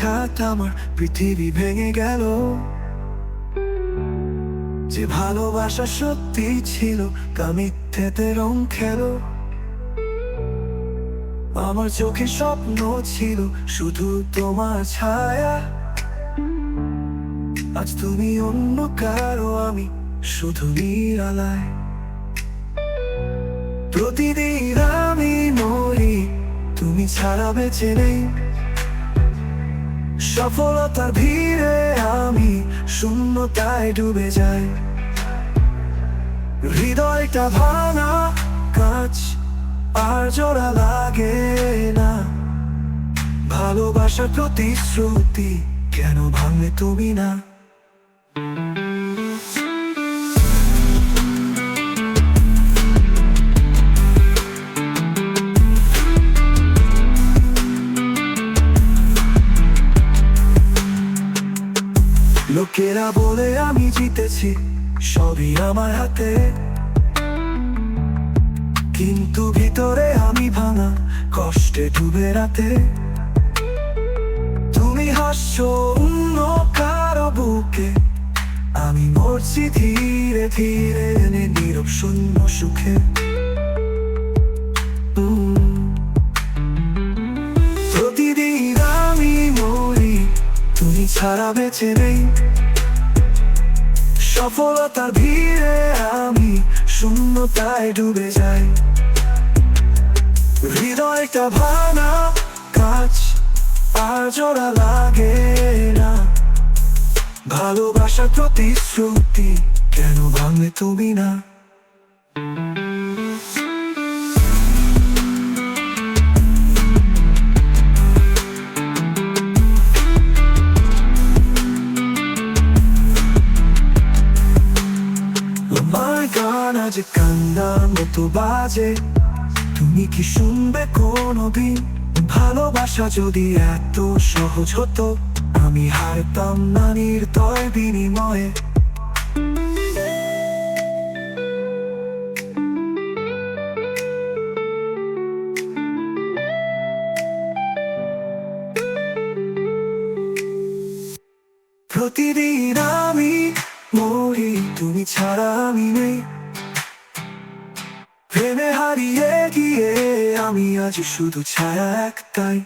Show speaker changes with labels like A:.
A: হঠাৎ আমার পৃথিবী ভেঙে গেল। যে ভালোবাসা সত্যি ছিল তা মিথ্যেতে রং খেলো। আমার চোখে স্বপ্ন ছিল শুধু তোমার ছায়া, আজ তুমি অন্য কারো, আমি শুধু নিরালায়। প্রতিদিন আমি মরি, তুমি ছাড়া বেঁচে নেই। সফলতার ভিড়ে আমি শূন্যতায় ডুবে যাই। হৃদয়টা ভাঙা কাঁচ, আর জোড়া লাগে না। ভালোবাসার প্রতিশ্রুতি কেন ভাঙলে তুমি না? লোকেরা বলে আমি জিতেছি, সবই আমার হাতে, কিন্তু ভিতরে আমি ভাঙা, কষ্টে ডুবে রাতে। তুমি হাসছো অন্য কারো বুকে, আমি মরছি ধীরে ধীরে নীরব শূন্য সুখে। প্রতিদিন আমি মরি, তুমি ছাড়া বেঁচে নেই। সফলতার ভিড়ে আমি শূন্যতায় ডুবে যাই। হৃদয়টা ভাঙা কাঁচ, আর জোড়া লাগে না। ভালোবাসার প্রতিশ্রুতি কেন ভাঙলে তুমি না? আমার গান আজ কান্নার মতো বাজে, তুমি কি শুনবে কোনোদিন? ভালোবাসা যদি এত সহজ হতো, আমি হারতাম না নির্দয় বিনিময়ে। প্রতিদিন আমি মরি, তুমি ছাড়া আমি নেই। প্রেমে হারিয়ে গিয়ে আমি আজ শুধু ছায়া একটাই।